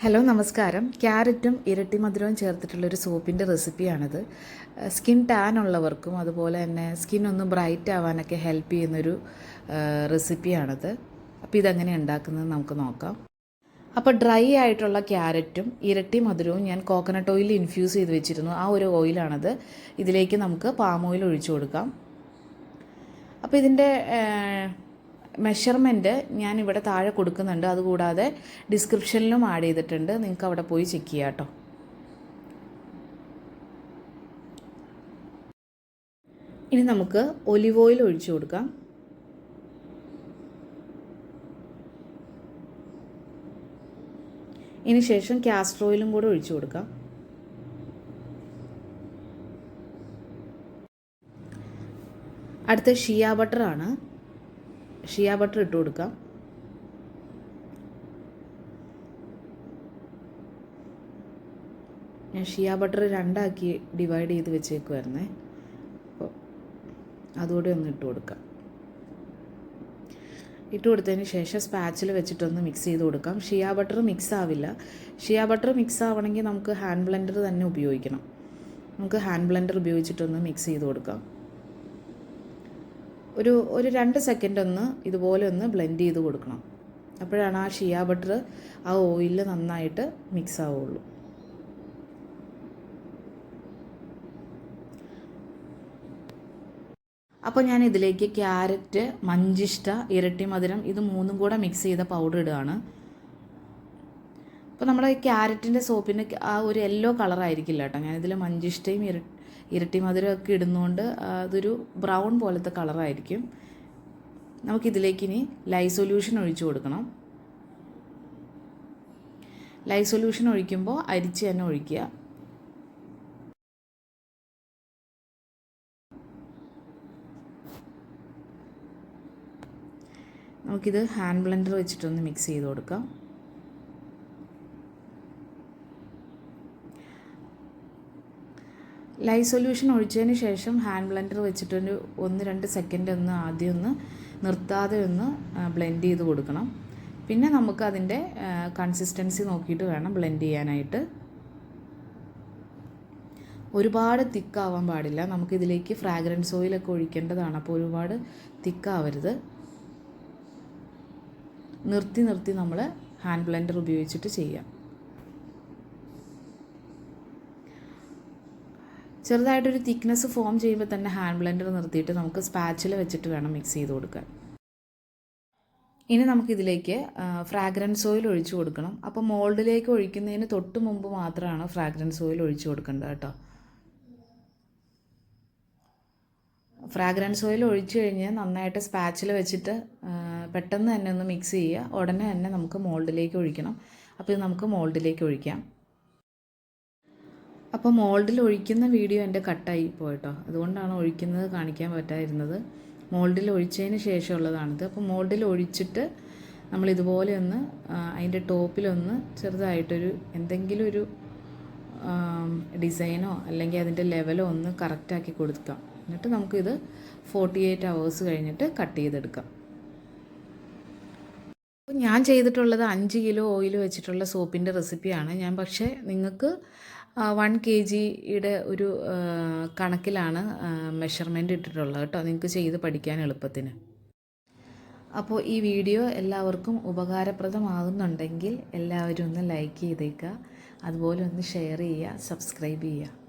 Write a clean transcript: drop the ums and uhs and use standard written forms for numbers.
Hello നമസ്കാരം. ക്യാരറ്റും ഇരട്ടി മധുരവും ചേർത്തിട്ടുള്ളൊരു സോപ്പിൻ്റെ റെസിപ്പിയാണിത്. സ്കിൻ ടാൻ ഉള്ളവർക്കും അതുപോലെ തന്നെ സ്കിൻ ഒന്ന് ബ്രൈറ്റ് ആവാനൊക്കെ ഹെൽപ്പ് ചെയ്യുന്നൊരു റെസിപ്പിയാണിത്. അപ്പോൾ ഇതെങ്ങനെ ഉണ്ടാക്കുന്നത് നമുക്ക് നോക്കാം. അപ്പോൾ ഡ്രൈ ആയിട്ടുള്ള ക്യാരറ്റും ഇരട്ടി മധുരവും ഞാൻ കോക്കനട്ട് ഓയിൽ ഇൻഫ്യൂസ് ചെയ്ത് വെച്ചിരുന്നു. ആ ഒരു ഓയിലാണത്. ഇതിലേക്ക് നമുക്ക് പാം ഓയിൽ ഒഴിച്ചു കൊടുക്കാം. അപ്പോൾ ഇതിൻ്റെ മെഷർമെൻറ്റ് ഞാനിവിടെ താഴെ കൊടുക്കുന്നുണ്ട്. അതുകൂടാതെ ഡിസ്ക്രിപ്ഷനിലും ആഡ് ചെയ്തിട്ടുണ്ട്. നിങ്ങൾക്ക് അവിടെ പോയി ചെക്ക് ചെയ്യാം കേട്ടോ. ഇനി നമുക്ക് ഒലിവ് ഓയിൽ ഒഴിച്ചു കൊടുക്കാം. ഇനി ശേഷം കാസ്റ്റർ ഓയിലും കൂടെ ഒഴിച്ചു കൊടുക്കാം. അടുത്ത ഷിയ ബട്ടറാണ്. ഷിയ ബട്ടർ ഇട്ട് കൊടുക്കാം. ഞാൻ ഷിയ ബട്ടർ രണ്ടാക്കി ഡിവൈഡ് ചെയ്ത് വെച്ചേക്കുമായിരുന്നേ. അപ്പോൾ അതുകൂടെ ഒന്ന് ഇട്ട് കൊടുക്കാം. ഇട്ട് കൊടുത്തതിന് ശേഷം സ്പാച്ചിൽ വെച്ചിട്ടൊന്ന് മിക്സ് ചെയ്ത് കൊടുക്കാം. ഷിയ ബട്ടർ മിക്സ് ആവില്ല. ഷിയ ബട്ടർ മിക്സ് ആവണമെങ്കിൽ നമുക്ക് ഹാൻഡ് ബ്ലെൻഡർ തന്നെ ഉപയോഗിക്കണം. നമുക്ക് ഹാൻഡ് ബ്ലെൻഡർ ഉപയോഗിച്ചിട്ടൊന്ന് മിക്സ് ചെയ്ത് കൊടുക്കാം. ഒരു 2 സെക്കൻഡ് ഒന്ന് ഇതുപോലെ ഒന്ന് ബ്ലെൻഡ് ചെയ്ത് കൊടുക്കണം. അപ്പോഴാണ് ആ ഷിയ ബട്ടർ ആ ഓയിലിൽ നന്നായിട്ട് മിക്സ് ആവുള്ളൂ. അപ്പോൾ ഞാൻ ഇതിലേക്ക് ക്യാരറ്റ്, മഞ്ചിഷ്ട, ഇരട്ടി മധുരം ഇത് മൂന്നും കൂടെ മിക്സ് ചെയ്ത പൗഡർ ഇടുകയാണ്. അപ്പോൾ നമ്മുടെ ക്യാരറ്റിൻ്റെ സോപ്പിന് ആ ഒരു യെല്ലോ കളറായിരിക്കില്ല കേട്ടോ. ഞാനിതിൽ മഞ്ചിഷ്ടയും ഇരട്ടി മധുരമൊക്കെ ഇടുന്നതുകൊണ്ട് അതൊരു ബ്രൗൺ പോലത്തെ കളറായിരിക്കും. നമുക്കിതിലേക്കിനി ലൈ സൊല്യൂഷൻ ഒഴിച്ചു കൊടുക്കണം. ലൈ സൊല്യൂഷൻ ഒഴിക്കുമ്പോൾ അരിച്ച് തന്നെ ഒഴിക്കുക. നമുക്കിത് ഹാൻഡ് ബ്ലെൻഡർ വെച്ചിട്ടൊന്ന് മിക്സ് ചെയ്ത് കൊടുക്കാം. ലൈ സൊല്യൂഷൻ ഒഴിച്ചതിന് ശേഷം ഹാൻഡ് ബ്ലെൻഡർ വെച്ചിട്ടൊരു 1-2 സെക്കൻഡ് ഒന്ന് ആദ്യം ഒന്ന് നിർത്താതെ ഒന്ന് ബ്ലെൻഡ് ചെയ്ത് കൊടുക്കണം. പിന്നെ നമുക്ക് അതിൻ്റെ കൺസിസ്റ്റൻസി നോക്കിയിട്ട് വേണം ബ്ലെൻഡ് ചെയ്യാനായിട്ട്. ഒരുപാട് തിക്കാവാൻ പാടില്ല. നമുക്കിതിലേക്ക് ഫ്രാഗ്രൻസ് ഓയിലൊക്കെ ഒഴിക്കേണ്ടതാണ്. അപ്പോൾ ഒരുപാട് തിക്കാവരുത്. നിർത്തി നമ്മൾ ഹാൻഡ് ബ്ലെൻഡർ ഉപയോഗിച്ചിട്ട് ചെയ്യാം. ചെറുതായിട്ടൊരു തിക്നെസ് ഫോം ചെയ്യുമ്പോൾ തന്നെ ഹാൻഡ് ബ്ലെൻഡർ നിർത്തിയിട്ട് നമുക്ക് സ്പാച്ചിൽ വെച്ചിട്ട് വേണം മിക്സ് ചെയ്ത് കൊടുക്കാൻ. ഇനി നമുക്കിതിലേക്ക് ഫ്രാഗ്രൻസ് ഓയിൽ ഒഴിച്ചു കൊടുക്കണം. അപ്പോൾ മോൾഡിലേക്ക് ഒഴിക്കുന്നതിന് തൊട്ട് മുമ്പ് മാത്രമാണ് ഫ്രാഗ്രൻസ് ഓയിൽ ഒഴിച്ചു കൊടുക്കേണ്ടത് കേട്ടോ. ഫ്രാഗ്രൻസ് ഓയിൽ ഒഴിച്ചു കഴിഞ്ഞ് നന്നായിട്ട് സ്പാച്ചിൽ വെച്ചിട്ട് പെട്ടെന്ന് തന്നെ ഒന്ന് മിക്സ് ചെയ്യുക. ഉടനെ തന്നെ നമുക്ക് മോൾഡിലേക്ക് ഒഴിക്കണം. അപ്പോൾ ഇത് നമുക്ക് മോൾഡിലേക്ക് ഒഴിക്കാം. അപ്പോൾ മോൾഡിൽ ഒഴിക്കുന്ന വീഡിയോ എൻ്റെ കട്ടായി പോയിട്ടോ. അതുകൊണ്ടാണ് ഒഴിക്കുന്നത് കാണിക്കാൻ പറ്റാതിരുന്നത്. മോൾഡിൽ ഒഴിച്ചതിന് ശേഷമുള്ളതാണിത്. അപ്പോൾ മോൾഡിൽ ഒഴിച്ചിട്ട് നമ്മളിതുപോലെ ഒന്ന് അതിൻ്റെ ടോപ്പിലൊന്ന് ചെറുതായിട്ടൊരു എന്തെങ്കിലും ഒരു ഡിസൈനോ അല്ലെങ്കിൽ അതിൻ്റെ ലെവലോ ഒന്ന് കറക്റ്റാക്കി കൊടുക്കാം. എന്നിട്ട് നമുക്കിത് 48 hours കഴിഞ്ഞിട്ട് കട്ട് ചെയ്തെടുക്കാം. അപ്പോൾ ഞാൻ ചെയ്തിട്ടുള്ളത് 5 കിലോ ഓയിൽ വെച്ചിട്ടുള്ള സോപ്പിൻ്റെ റെസിപ്പിയാണ്. ഞാൻ പക്ഷേ നിങ്ങൾക്ക് 1 kgയുടെ ഒരു കണക്കിലാണ് മെഷർമെൻറ്റ് ഇട്ടിട്ടുള്ളത് കേട്ടോ. നിങ്ങൾക്ക് ചെയ്ത് പഠിക്കാൻ എളുപ്പത്തിന്. അപ്പോൾ ഈ വീഡിയോ എല്ലാവർക്കും ഉപകാരപ്രദമാകുന്നുണ്ടെങ്കിൽ എല്ലാവരും ഒന്ന് ലൈക്ക് ചെയ്തേക്കുക. അതുപോലെ ഒന്ന് ഷെയർ ചെയ്യുക, സബ്സ്ക്രൈബ് ചെയ്യുക.